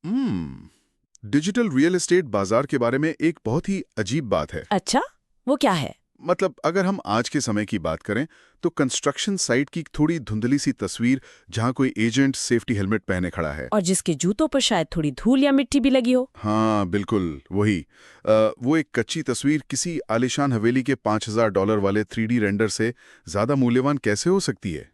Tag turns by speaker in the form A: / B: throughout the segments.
A: Digital real estate बाजार के बारे में एक बहुत ही अजीब बात है।
B: अच्छा, वो क्या है?
A: मतलब अगर हम आज के समय की बात करें तो कंस्ट्रक्शन साइट की थोड़ी धुंधली सी तस्वीर जहां कोई एजेंट सेफ्टी हेलमेट पहने खड़ा है
B: और जिसके जूतों पर शायद थोड़ी धूल या मिट्टी भी लगी हो।
A: हाँ बिल्कुल वही। वो एक कच्ची तस्वीर किसी आलीशान हवेली के $5000 वाले 3D रेंडर से ज्यादा मूल्यवान कैसे हो सकती है?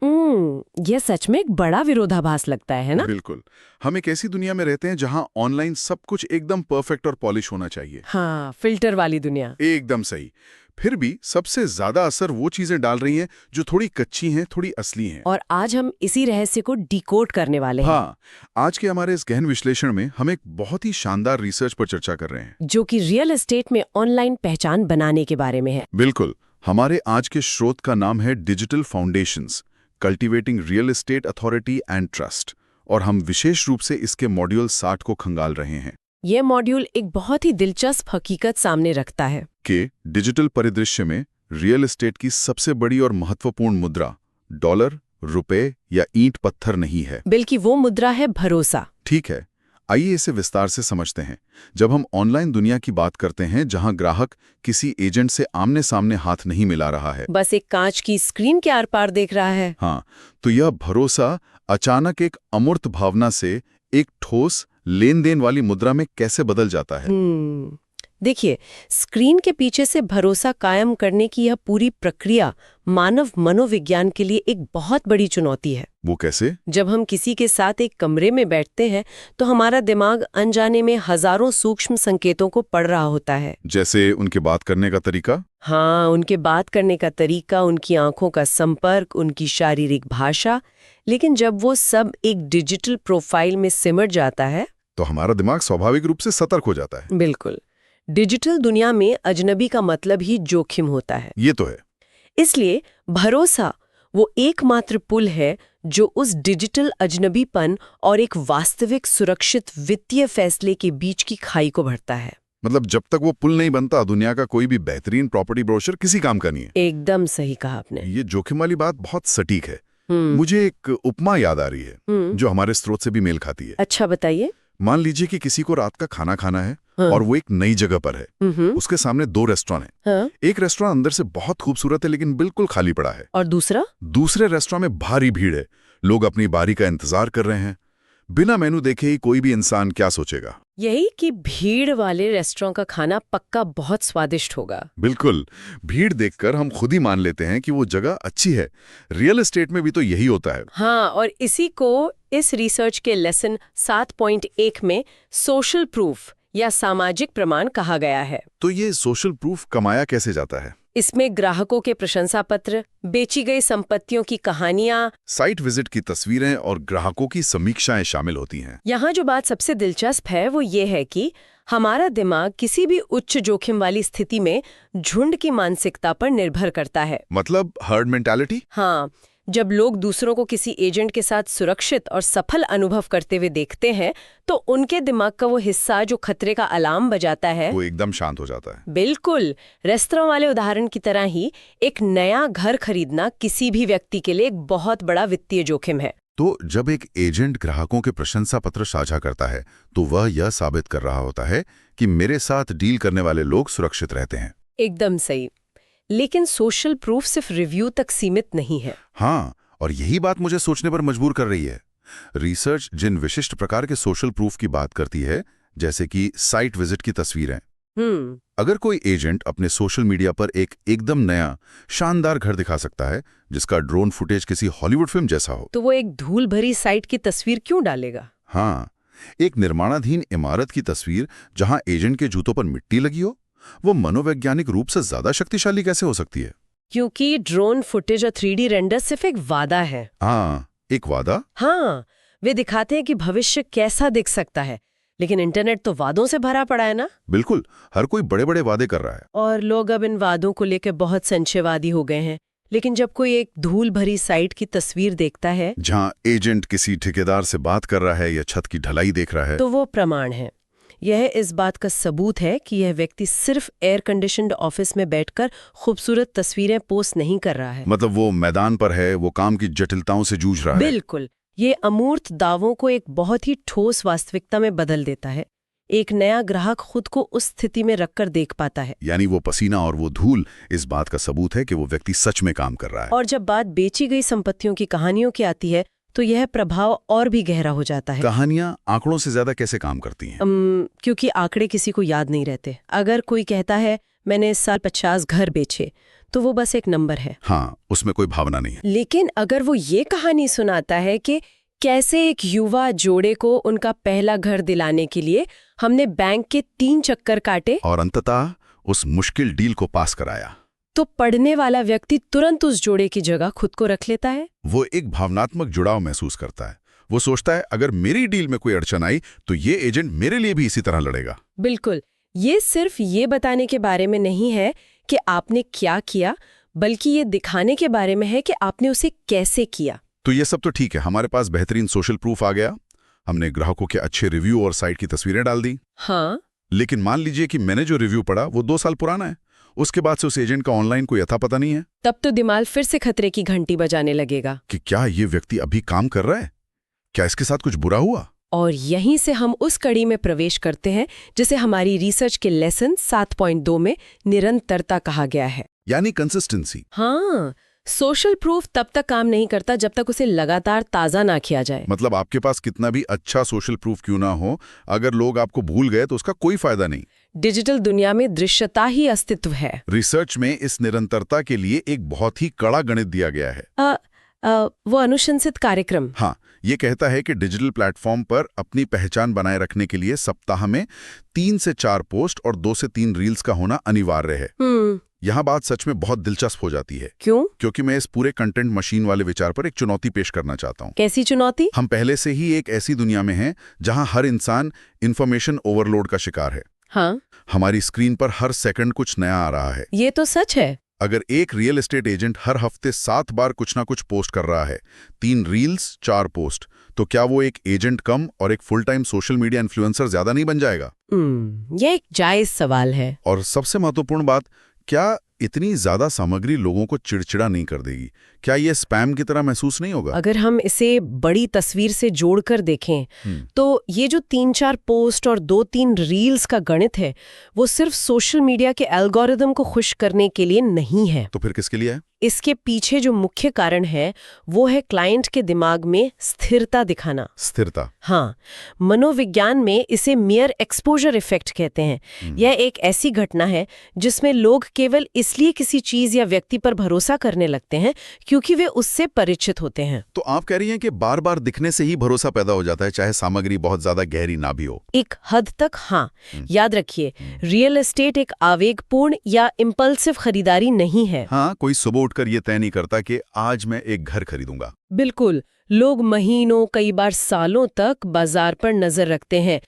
B: यह सच में एक बड़ा विरोधाभास लगता है ना?
A: बिल्कुल। हम एक ऐसी दुनिया में रहते हैं जहां ऑनलाइन सब कुछ एकदम परफेक्ट और पॉलिश होना चाहिए।
B: हाँ, फिल्टर वाली दुनिया।
A: एकदम सही। फिर भी सबसे ज्यादा असर वो चीजें डाल रही हैं जो थोड़ी कच्ची हैं, थोड़ी असली हैं।
B: और आज हम इसी रहस्य को डिकोड करने वाले हैं।
A: हाँ, आज के हमारे इस गहन विश्लेषण में हम एक बहुत ही शानदार रिसर्च पर चर्चा कर रहे हैं,
B: जो कि रियल एस्टेट में ऑनलाइन पहचान बनाने के बारे में है।
A: बिल्कुल। हमारे आज के स्रोत का नाम है digital foundations, cultivating real estate authority and trust, और हम विशेष रूप से इसके मॉड्यूल 60 को खंगाल रहे हैं।
B: यह मॉड्यूल एक बहुत ही दिलचस्प हकीकत सामने रखता है
A: कि डिजिटल परिदृश्य में रियल एस्टेट की सबसे बड़ी और महत्वपूर्ण मुद्रा डॉलर, रुपए या ईंट पत्थर नहीं है,
B: बल्कि वो मुद्रा है भरोसा।
A: ठीक है, आइए इसे विस्तार से समझते हैं। जब हम ऑनलाइन दुनिया की बात करते हैं जहां ग्राहक किसी एजेंट से आमने सामने हाथ नहीं मिला रहा है,
B: बस एक कांच की स्क्रीन के आर पार देख रहा है,
A: हाँ, तो यह भरोसा अचानक एक अमूर्त भावना से एक ठोस लेन देन वाली मुद्रा में कैसे बदल जाता है?
B: देखिए, स्क्रीन के पीछे से भरोसा कायम करने की यह पूरी प्रक्रिया मानव मनोविज्ञान के लिए एक बहुत बड़ी चुनौती है।
A: वो कैसे?
B: जब हम किसी के साथ एक कमरे में बैठते हैं तो हमारा दिमाग अनजाने में हजारों सूक्ष्म संकेतों को पढ़ रहा होता है।
A: जैसे उनके बात करने का तरीका?
B: हाँ, उनके बात करने का तरीका, उनकी आंखों का संपर्क, उनकी शारीरिक भाषा। लेकिन जब वो सब एक डिजिटल प्रोफाइल में सिमट जाता है
A: तो हमारा दिमाग स्वाभाविक रूप से सतर्क हो जाता है।
B: बिल्कुल। डिजिटल दुनिया में अजनबी का मतलब ही जोखिम होता है।
A: ये तो है।
B: इसलिए भरोसा वो एकमात्र पुल है जो उस डिजिटल अजनबीपन और एक वास्तविक सुरक्षित वित्तीय फैसले के बीच की खाई को भरता है।
A: मतलब जब तक वो पुल नहीं बनता, दुनिया का कोई भी बेहतरीन प्रॉपर्टी ब्रोशर किसी काम का नहीं है।
B: एकदम सही कहा आपने।
A: ये जोखिम वाली बात बहुत सटीक है। मुझे एक उपमा याद आ रही है जो हमारे स्रोत से भी मेल खाती है।
B: अच्छा, बताइए।
A: मान लीजिए कि किसी को रात का खाना खाना है, और वो एक नई जगह पर है। उसके सामने 2 रेस्टोरेंट हैं। एक रेस्टोरेंट अंदर से बहुत खूबसूरत है लेकिन बिल्कुल खाली पड़ा है।
B: और दूसरे
A: रेस्टोरेंट में भारी भीड़ है, लोग अपनी बारी का इंतजार कर रहे हैं। बिना मेनू देखे ही कोई भी इंसान क्या सोचेगा?
B: यही कि भीड़ वाले रेस्टोरेंट का खाना पक्का बहुत स्वादिष्ट होगा।
A: बिल्कुल। भीड़ देखकर हम खुद ही मान लेते हैं कि वो जगह अच्छी है। रियल एस्टेट में भी तो यही होता है।
B: हाँ, और इसी को इस रिसर्च के लेसन 7.1 में सोशल प्रूफ या सामाजिक प्रमाण कहा गया है।
A: तो ये सोशल प्रूफ कमाया कैसे जाता है?
B: इसमें ग्राहकों के प्रशंसा पत्र, बेची गई संपत्तियों की कहानियां,
A: साइट विजिट की तस्वीरें और ग्राहकों की समीक्षाएं शामिल होती हैं।
B: यहाँ जो बात सबसे दिलचस्प है वो ये है कि हमारा दिमाग किसी भी उच्च जोखिम वाली स्थिति में झुंड की मानसिकता पर निर्भर करता है।
A: मतलब हर्ड मेंटालिटी?
B: हाँ, जब लोग दूसरों को किसी एजेंट के साथ सुरक्षित और सफल अनुभव करते हुए देखते हैं तो उनके दिमाग का वो हिस्सा जो खतरे का अलार्म बजाता है
A: वो एकदम शांत हो जाता है।
B: बिल्कुल। रेस्तरां वाले उदाहरण की तरह ही एक नया घर खरीदना किसी भी व्यक्ति के लिए एक बहुत बड़ा वित्तीय जोखिम है।
A: तो जब एक एजेंट ग्राहकों के प्रशंसा पत्र साझा करता है तो वह यह साबित कर रहा होता है कि मेरे साथ डील करने वाले लोग सुरक्षित रहते हैं।
B: एकदम सही। लेकिन सोशल प्रूफ सिर्फ रिव्यू तक सीमित नहीं है।
A: हाँ, और यही बात मुझे सोचने पर मजबूर कर रही है। रिसर्च जिन विशिष्ट प्रकार के सोशल प्रूफ की बात करती है, जैसे कि साइट विजिट की तस्वीरें। अगर कोई एजेंट अपने सोशल मीडिया पर एक एकदम नया शानदार घर दिखा सकता है जिसका ड्रोन फुटेज किसी हॉलीवुड फिल्म जैसा हो,
B: तो वो एक धूल भरी साइट की तस्वीर क्यों डालेगा?
A: हाँ, एक निर्माणाधीन इमारत की तस्वीर जहां एजेंट के जूतों पर मिट्टी लगी हो, वो मनोवैज्ञानिक रूप से ज्यादा शक्तिशाली कैसे हो सकती है?
B: क्योंकि ड्रोन फुटेज और 3D रेंडर सिर्फ एक वादा है।
A: हाँ, एक वादा?
B: हाँ, वे दिखाते हैं कि भविष्य कैसा दिख सकता है, लेकिन इंटरनेट तो वादों से भरा पड़ा है ना।
A: बिल्कुल, हर कोई बड़े बड़े वादे कर रहा है
B: और लोग अब इन वादों को लेकर बहुत संशयवादी हो गए हैं। लेकिन जब कोई एक धूल भरी साइट की तस्वीर देखता है
A: जहां एजेंट किसी ठेकेदार से बात कर रहा है या छत की ढलाई देख रहा है,
B: तो वो प्रमाण है। यह इस बात का सबूत है कि यह व्यक्ति सिर्फ एयर कंडीशन्ड ऑफिस में बैठकर खूबसूरत तस्वीरें पोस्ट नहीं कर रहा है।
A: मतलब वो मैदान पर है, वो काम की जटिलताओं से जूझ रहा है।
B: बिल्कुल। ये अमूर्त दावों को एक बहुत ही ठोस वास्तविकता में बदल देता है। एक नया ग्राहक खुद को उस स्थिति में रखकर देख पाता है।
A: यानी वो पसीना और वो धूल इस बात का सबूत है कि वो व्यक्ति सच में काम कर रहा है।
B: और जब बात बेची गई संपत्तियों की कहानियों की आती है तो यह प्रभाव और भी गहरा हो जाता है।
A: कहानियां आंकड़ों से ज्यादा कैसे काम करती हैं?
B: क्योंकि आंकड़े किसी को याद नहीं रहते। अगर कोई कहता है मैंने इस साल 50 घर बेचे, तो वो बस एक नंबर है।
A: हाँ, उसमें कोई भावना नहीं है।
B: लेकिन अगर वो ये कहानी सुनाता है कि कैसे एक युवा जोड़े को उनका पहला घर दिलाने के लिए हमने बैंक के 3 चक्कर काटे
A: और अंततः उस मुश्किल डील को पास कराया,
B: तो पढ़ने वाला व्यक्ति तुरंत उस जोड़े की जगह खुद को रख लेता है।
A: वो एक भावनात्मक जुड़ाव महसूस करता है। वो सोचता है अगर मेरी डील में कोई अड़चन आई तो ये एजेंट मेरे लिए भी इसी तरह लड़ेगा।
B: बिल्कुल। ये सिर्फ ये बताने के बारे में नहीं है कि आपने क्या किया, बल्कि ये दिखाने के बारे में है कि आपने उसे कैसे किया।
A: तो ये सब तो ठीक है, हमारे पास बेहतरीन सोशल प्रूफ आ गया, हमने ग्राहकों के अच्छे रिव्यू और साइट की तस्वीरें डाल दी।
B: हाँ,
A: लेकिन मान लीजिए कि मैंने जो रिव्यू पढ़ा वो 2 साल पुराना है, उसके बाद से उस एजेंट का ऑनलाइन कोई अता पता नहीं है।
B: तब तो दिमाग फिर से खतरे की घंटी बजाने लगेगा
A: कि क्या ये व्यक्ति अभी काम कर रहा है, क्या इसके साथ कुछ बुरा हुआ।
B: और यहीं से हम उस कड़ी में प्रवेश करते हैं जिसे हमारी रिसर्च के लेसन 7.2 में निरंतरता कहा गया है,
A: यानी कंसिस्टेंसी।
B: हाँ, सोशल प्रूफ तब तक काम नहीं करता जब तक उसे लगातार ताज़ा ना किया जाए।
A: मतलब आपके पास कितना भी अच्छा सोशल प्रूफ क्यों ना हो, अगर लोग आपको भूल गए तो उसका कोई फायदा नहीं।
B: डिजिटल दुनिया में दृश्यता ही अस्तित्व है।
A: रिसर्च में इस निरंतरता के लिए एक बहुत ही कड़ा गणित दिया गया है।
B: वो अनुशंसित कार्यक्रम।
A: हाँ, ये कहता है कि डिजिटल प्लेटफॉर्म पर अपनी पहचान बनाए रखने के लिए सप्ताह में 3 से 4 पोस्ट और 2 से 3 रील्स का होना अनिवार्य है। यहाँ बात सच में बहुत दिलचस्प हो जाती है।
B: क्यों?
A: क्योंकि मैं इस पूरे कंटेंट मशीन वाले विचार पर एक चुनौती पेश करना चाहता हूँ।
B: कैसी चुनौती?
A: हम पहले से ही एक ऐसी दुनिया में हैं जहाँ हर इंसान इंफॉर्मेशन ओवरलोड का शिकार है।
B: हाँ,
A: हमारी स्क्रीन पर हर सेकंड कुछ नया आ रहा है।
B: ये तो सच है।
A: अगर एक रियल एस्टेट एजेंट हर हफ्ते 7 बार कुछ ना कुछ पोस्ट कर रहा है, 3 रील्स 4 पोस्ट, तो क्या वो एक एजेंट कम और एक full time social media influencer ज्यादा नहीं बन जाएगा?
B: ये एक जायज सवाल है।
A: और सबसे महत्वपूर्ण बात, क्या इतनी ज्यादा सामग्री लोगों को चिड़चिड़ा नहीं कर देगी? क्या ये स्पैम की तरह महसूस नहीं होगा?
B: अगर हम इसे बड़ी तस्वीर से जोड़कर देखें तो ये जो 3-4 पोस्ट और 2-3 रील्स का गणित है, वो सिर्फ सोशल मीडिया के एल्गोरिदम को खुश करने के लिए नहीं है।
A: तो फिर किसके लिए है?
B: इसके पीछे जो मुख्य कारण है वो है क्लाइंट के दिमाग में स्थिरता दिखाना।
A: स्थिरता?
B: हाँ, मनोविज्ञान में इसे मियर एक्सपोजर इफेक्ट कहते हैं। यह एक ऐसी घटना है जिसमें लोग केवल इसलिए किसी चीज या व्यक्ति पर भरोसा करने लगते हैं क्योंकि वे उससे परिचित होते हैं।
A: तो आप कह रही हैं कि बार बार दिखने से ही भरोसा पैदा हो जाता है, चाहे सामग्री बहुत ज्यादा गहरी ना भी हो?
B: एक हद तक हाँ। याद रखिए, रियल एस्टेट एक आवेगपूर्ण या इम्पल्सिव खरीदारी नहीं है।
A: हाँ, कोई सुबह उठकर ये तय नहीं करता कि आज मैं एक घर खरीदूंगा।
B: बिल्कुल, लोग महीनों, कई बार सालों तक बाजार पर नजर रखते हैं।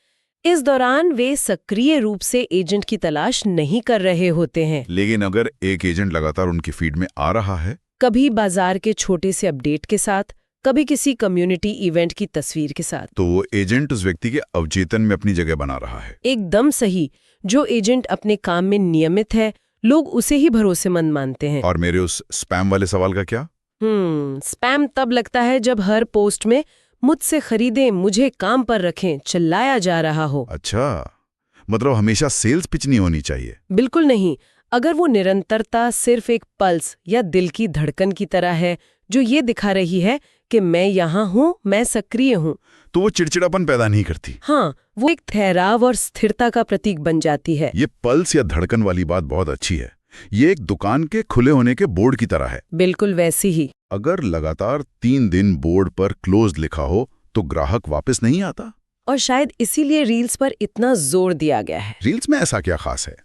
B: इस दौरान वे सक्रिय रूप से एजेंट की तलाश नहीं कर रहे होते हैं।
A: लेकिन अगर एक एजेंट लगातार उनकी फीड में आ रहा है,
B: कभी बाजार के छोटे से अपडेट के साथ, कभी किसी कम्युनिटी इवेंट की तस्वीर के साथ,
A: तो वो एजेंट उस व्यक्ति के अवचेतन में अपनी जगह बना रहा है।
B: एकदम सही। जो एजेंट अपने काम में नियमित है, लोग उसे ही भरोसेमंद मानते हैं।
A: और मेरे उस स्पैम वाले सवाल का क्या?
B: स्पैम तब लगता है जब हर पोस्ट में मुझसे खरीदें, मुझे काम पर रखें चिल्लाया जा रहा हो।
A: अच्छा, मतलब हमेशा सेल्स पिच नहीं होनी चाहिए?
B: बिल्कुल नहीं। अगर वो निरंतरता सिर्फ एक पल्स या दिल की धड़कन की तरह है जो ये दिखा रही है कि मैं यहाँ हूँ, मैं सक्रिय हूँ,
A: तो वो चिड़चिड़ापन पैदा नहीं करती।
B: हाँ, वो एक ठहराव और स्थिरता का प्रतीक बन जाती है।
A: ये पल्स या धड़कन वाली बात बहुत अच्छी है। ये एक दुकान के खुले होने के बोर्ड की तरह है।
B: बिल्कुल वैसी ही।
A: अगर लगातार 3 दिन बोर्ड पर क्लोज लिखा हो तो ग्राहक वापस नहीं आता।
B: और शायद इसीलिए रील्स पर इतना जोर दिया गया है।
A: रील्स में ऐसा क्या खास है?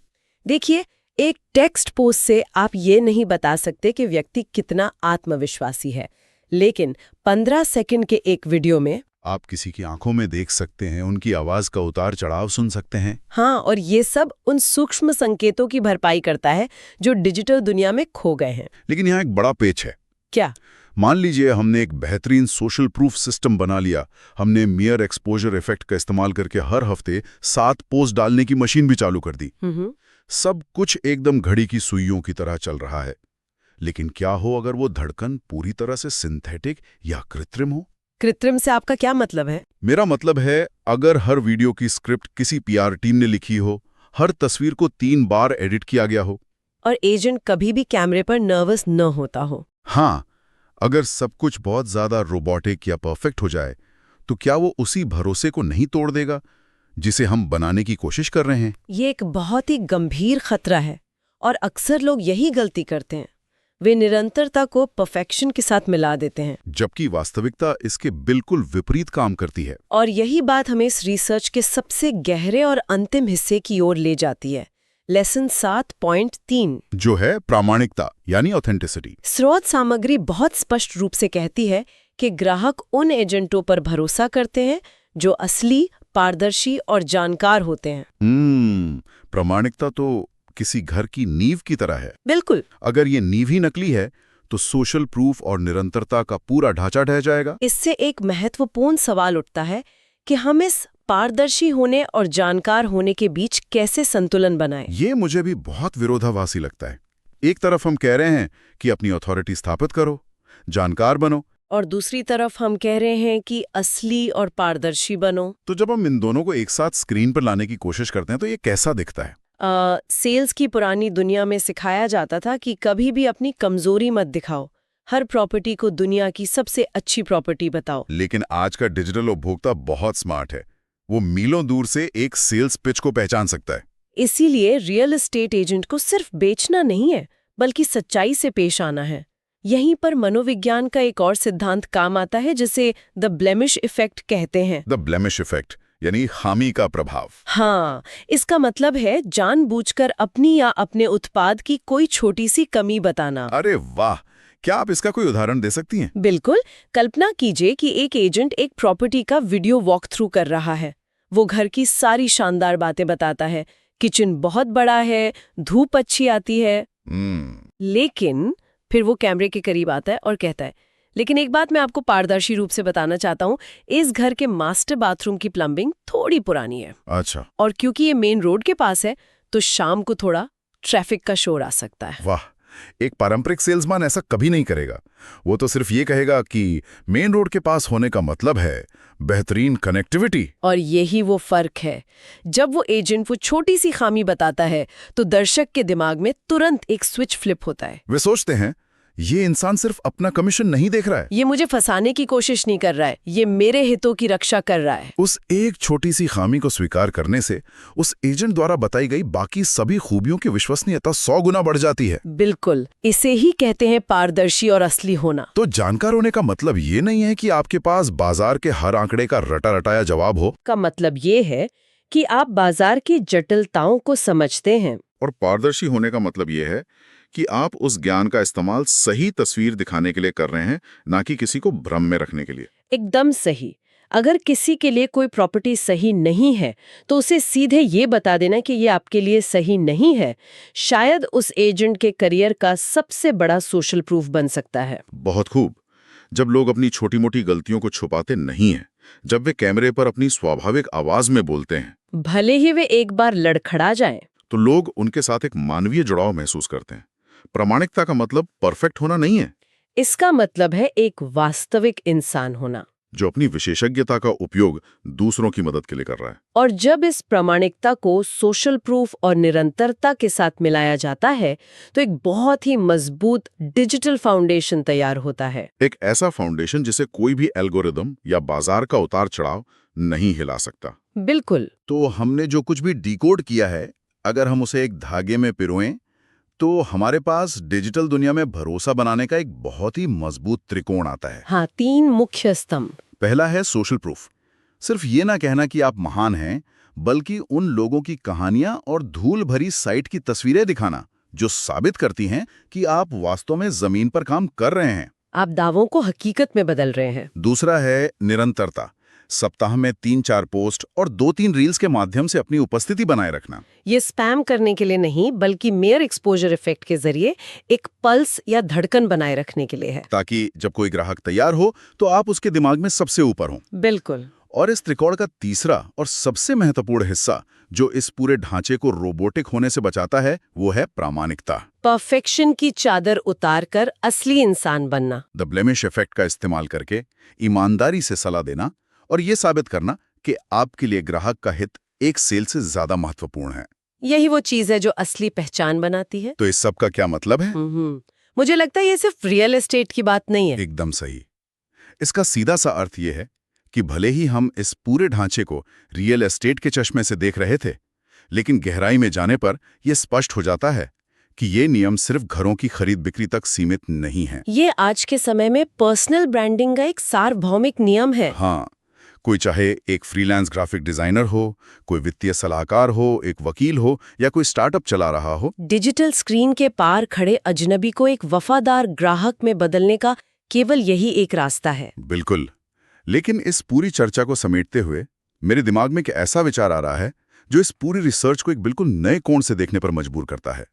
B: देखिए, एक टेक्स्ट पोस्ट से आप ये नहीं बता सकते कि व्यक्ति कितना आत्मविश्वासी है, लेकिन 15 सेकंड के एक वीडियो में
A: आप किसी की आंखों में देख सकते हैं, उनकी आवाज का उतार चढ़ाव सुन सकते हैं।
B: हाँ, और ये सब उन सूक्ष्म संकेतों की भरपाई करता है जो डिजिटल दुनिया में खो गए हैं।
A: लेकिन यहाँ एक बड़ा पेच है।
B: क्या?
A: मान लीजिए हमने एक बेहतरीन सोशल प्रूफ सिस्टम बना लिया, हमने मियर एक्सपोजर इफेक्ट का इस्तेमाल करके हर हफ्ते 7 पोस्ट डालने की मशीन भी चालू कर दी। सब कुछ एकदम घड़ी की सुइयों की तरह चल रहा है। लेकिन क्या हो अगर वो धड़कन पूरी तरह से सिंथेटिक या कृत्रिम हो?
B: कृत्रिम से आपका क्या मतलब है?
A: मेरा मतलब है, अगर हर वीडियो की स्क्रिप्ट किसी पीआर टीम ने लिखी हो, हर तस्वीर को 3 बार एडिट किया गया हो,
B: और एजेंट कभी भी कैमरे पर नर्वस न होता हो।
A: हाँ, अगर सब कुछ बहुत ज्यादा रोबोटिक या परफेक्ट हो जाए, तो क्या वो उसी भरोसे को नहीं तोड़ देगा जिसे हम बनाने की कोशिश कर रहे हैं?
B: ये एक बहुत ही गंभीर खतरा है और अक्सर लोग यही गलती करते हैं। वे निरंतरता को परफेक्शन के साथ मिला देते हैं,
A: जबकि वास्तविकता इसके बिल्कुल विपरीत काम करती है।
B: और यही बात हमें इस रिसर्च के सबसे गहरे और अंतिम हिस्से की ओर ले जाती है। लेसन 7.3
A: जो है प्रामाणिकता यानी ऑथेंटिसिटी।
B: स्रोत सामग्री बहुत स्पष्ट रूप से कहती है कि ग्राहक उन एजेंटों पर भरोसा करते हैं जो असली, पारदर्शी और जानकार होते हैं।
A: प्रामाणिकता तो किसी घर की नींव की तरह है।
B: बिल्कुल।
A: अगर ये नींव ही नकली है, तो सोशल प्रूफ और निरंतरता का पूरा ढांचा ढह जाएगा।
B: इससे एक महत्वपूर्ण सवाल उठता है कि हम इस पारदर्शी होने और जानकार होने के बीच कैसे संतुलन बनाएं।
A: ये मुझे भी बहुत विरोधाभासी लगता है। एक तरफ हम कह रहे हैं कि अपनी अथॉरिटी स्थापित करो, जानकार बनो,
B: और दूसरी तरफ हम कह रहे हैं कि असली और पारदर्शी बनो।
A: तो जब हम इन दोनों को एक साथ स्क्रीन पर लाने की कोशिश करते हैं, तो ये कैसा दिखता है?
B: सेल्स की पुरानी दुनिया में सिखाया जाता था कि कभी भी अपनी कमजोरी मत दिखाओ, हर प्रॉपर्टी को दुनिया की सबसे अच्छी प्रॉपर्टी बताओ।
A: लेकिन आज का डिजिटल उपभोक्ता बहुत स्मार्ट है। वो मीलों दूर से एक सेल्स पिच को पहचान सकता है।
B: इसीलिए रियल एस्टेट एजेंट को सिर्फ बेचना नहीं है, बल्कि सच्चाई से पेश आना है। यहीं पर मनोविज्ञान का एक और सिद्धांत काम आता है, जिसे द ब्लेमिश इफेक्ट कहते हैं।
A: द ब्लेमिश इफेक्ट यानी खामी का प्रभाव।
B: हाँ, इसका मतलब है जानबूझकर अपनी या अपने उत्पाद की कोई छोटी सी कमी बताना।
A: अरे वाह! क्या आप इसका कोई उदाहरण दे सकती हैं?
B: बिल्कुल। कल्पना कीजिए कि एक एजेंट एक प्रॉपर्टी का वीडियो वॉक थ्रू कर रहा है। वो घर की सारी शानदार बातें बताता है, किचन बहुत बड़ा है, धूप अच्छी आती है। लेकिन फिर वो कैमरे के करीब आता है और कहता है, लेकिन एक बात मैं आपको पारदर्शी रूप से बताना चाहता हूँ, इस घर के मास्टर बाथरूम की प्लम्बिंग थोड़ी पुरानी है।
A: अच्छा।
B: और क्योंकि ये मेन रोड के पास है, तो शाम को थोड़ा ट्रैफिक का शोर आ सकता है।
A: वाह! एक पारंपरिक सेल्समैन ऐसा कभी नहीं करेगा। वो तो सिर्फ ये कहेगा कि मेन रोड के पास होने का मतलब है बेहतरीन कनेक्टिविटी।
B: और यही वो फर्क है। जब वो एजेंट वो छोटी सी खामी बताता है, तो दर्शक के दिमाग में तुरंत एक स्विच फ्लिप होता है।
A: वे सोचते हैं, ये इंसान सिर्फ अपना कमीशन नहीं देख रहा है,
B: ये मुझे फंसाने की कोशिश नहीं कर रहा है, ये मेरे हितों की रक्षा कर रहा है।
A: उस एक छोटी सी खामी को स्वीकार करने से उस एजेंट द्वारा बताई गई बाकी सभी खूबियों की विश्वसनीयता 100 गुना बढ़ जाती है।
B: बिल्कुल, इसे ही कहते हैं पारदर्शी और असली होना।
A: तो जानकार होने का मतलब ये नहीं है कि आपके पास बाजार के हर आंकड़े का रटा रटाया जवाब हो।
B: का मतलब ये है कि आप बाजार की जटिलताओं को समझते हैं।
A: और पारदर्शी होने का मतलब ये है कि आप उस ज्ञान का इस्तेमाल सही तस्वीर दिखाने के लिए कर रहे हैं, ना कि किसी को भ्रम में रखने के लिए।
B: एकदम सही। अगर किसी के लिए कोई प्रॉपर्टी सही नहीं है, तो उसे सीधे ये बता देना कि ये आपके लिए सही नहीं है, शायद उस एजेंट के करियर का सबसे बड़ा सोशल प्रूफ बन सकता है।
A: बहुत खूब। जब लोग अपनी छोटी मोटी गलतियों को छुपाते नहीं हैं, जब वे कैमरे पर अपनी स्वाभाविक आवाज में बोलते हैं,
B: भले ही वे एक बार लड़खड़ा जाएं,
A: तो लोग उनके साथ एक मानवीय जुड़ाव महसूस करते हैं। प्रामाणिकता का मतलब परफेक्ट होना नहीं है।
B: इसका मतलब है एक वास्तविक इंसान होना,
A: जो अपनी विशेषज्ञता का उपयोग दूसरों की मदद के लिए कर रहा है।
B: और जब इस प्रामाणिकता को सोशल प्रूफ और निरंतरता के साथ मिलाया जाता है, तो एक बहुत ही मजबूत डिजिटल फाउंडेशन तैयार होता है।
A: एक ऐसा फाउंडेशन जिसे कोई भी एल्गोरिदम या बाजार का उतार चढ़ाव नहीं हिला सकता।
B: बिल्कुल।
A: तो हमने जो कुछ भी डिकोड किया है, अगर हम उसे एक धागे में पिरोएं, तो हमारे पास डिजिटल दुनिया में भरोसा बनाने का एक बहुत ही मजबूत त्रिकोण आता है।
B: हाँ, 3 मुख्य स्तंभ।
A: पहला है सोशल प्रूफ। सिर्फ ये ना कहना कि आप महान हैं, बल्कि उन लोगों की कहानियां और धूल भरी साइट की तस्वीरें दिखाना जो साबित करती हैं कि आप वास्तव में जमीन पर काम कर रहे हैं।
B: आप दावों को हकीकत में बदल रहे हैं।
A: दूसरा है निरंतरता। सप्ताह में 3-4 पोस्ट और 2-3 रील्स के माध्यम से अपनी उपस्थिति बनाए रखना।
B: ये स्पैम करने के लिए नहीं, बल्कि मेयर एक्सपोजर इफेक्ट के जरिए एक पल्स या धड़कन बनाए रखने के लिए है,
A: ताकि जब कोई ग्राहक तैयार हो तो आप उसके दिमाग में सबसे ऊपर हों।
B: बिल्कुल।
A: और इस त्रिकोण का तीसरा और सबसे महत्वपूर्ण हिस्सा जो इस पूरे ढांचे को रोबोटिक होने से बचाता है वो है प्रामाणिकता।
B: परफेक्शन की चादर उतारकर असली इंसान बनना।
A: द ब्लेमिश इफेक्ट का इस्तेमाल करके ईमानदारी से सलाह देना और ये साबित करना कि आपके लिए ग्राहक का हित एक सेल से ज्यादा महत्वपूर्ण है।
B: यही वो चीज है जो असली पहचान बनाती है।
A: तो इस सब का क्या मतलब है?
B: मुझे लगता है ये सिर्फ रियल एस्टेट की बात नहीं है।
A: एकदम सही। इसका सीधा सा अर्थ ये है कि भले ही हम इस पूरे ढांचे को रियल एस्टेट के चश्मे से देख रहे थे, लेकिन गहराई में जाने पर यह स्पष्ट हो जाता है कि ये नियम सिर्फ घरों की खरीद बिक्री तक सीमित नहीं है।
B: ये आज के समय में पर्सनल ब्रांडिंग का एक सार्वभौमिक नियम है।
A: हाँ, कोई चाहे एक फ्रीलांस ग्राफिक डिजाइनर हो, कोई वित्तीय सलाहकार हो, एक वकील हो या कोई स्टार्टअप चला रहा हो,
B: डिजिटल स्क्रीन के पार खड़े अजनबी को एक वफादार ग्राहक में बदलने का केवल यही एक रास्ता है।
A: बिल्कुल। लेकिन इस पूरी चर्चा को समेटते हुए मेरे दिमाग में एक ऐसा विचार आ रहा है जो इस पूरी रिसर्च को एक बिल्कुल नए कोण से देखने पर मजबूर करता है।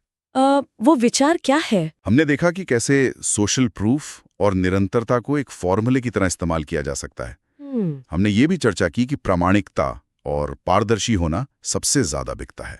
B: वो विचार क्या है?
A: हमने देखा कि कैसे सोशल प्रूफ और निरंतरता को एक फॉर्मूले की तरह इस्तेमाल किया जा सकता है। हमने ये भी चर्चा की कि प्रामाणिकता और पारदर्शी होना सबसे ज्यादा बिकता है।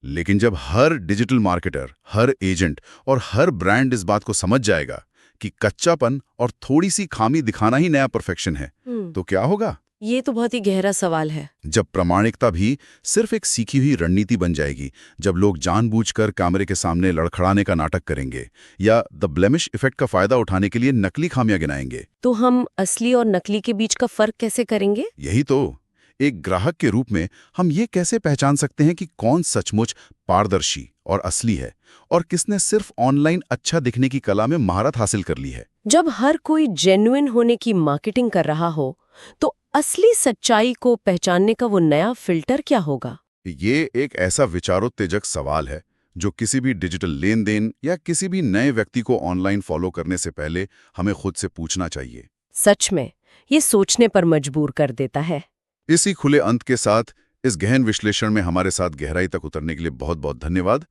A: लेकिन जब हर डिजिटल मार्केटर, हर एजेंट और हर ब्रांड इस बात को समझ जाएगा कि कच्चापन और थोड़ी सी खामी दिखाना ही नया परफेक्शन है, तो क्या होगा?
B: ये तो बहुत ही गहरा सवाल है।
A: जब प्रामाणिकता भी सिर्फ एक सीखी हुई रणनीति बन जाएगी, जब लोग जानबूझकर कैमरे के सामने लड़खड़ाने का नाटक करेंगे या द ब्लेमिश इफेक्ट का फायदा उठाने के लिए नकली खामियां गिनाएंगे,
B: तो हम असली और नकली के बीच का फर्क कैसे करेंगे?
A: यही तो। एक ग्राहक के रूप में हम ये कैसे पहचान सकते हैं कि कौन सचमुच पारदर्शी और असली है और किसने सिर्फ ऑनलाइन अच्छा दिखने की कला में महारत हासिल कर ली है?
B: जब हर कोई जेन्युइन होने की मार्केटिंग कर रहा हो, तो असली सच्चाई को पहचानने का वो नया फिल्टर क्या होगा?
A: ये एक ऐसा विचारोत्तेजक सवाल है जो किसी भी डिजिटल लेन देन या किसी भी नए व्यक्ति को ऑनलाइन फॉलो करने से पहले हमें खुद से पूछना चाहिए।
B: सच में ये सोचने पर मजबूर कर देता है।
A: इसी खुले अंत के साथ इस गहन विश्लेषण में हमारे साथ गहराई तक उतरने के लिए बहुत बहुत धन्यवाद।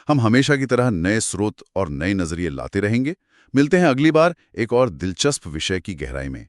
A: हम हमेशा की तरह नए स्रोत और नए नजरिए लाते रहेंगे। मिलते हैं अगली बार एक और दिलचस्प विषय की गहराई में।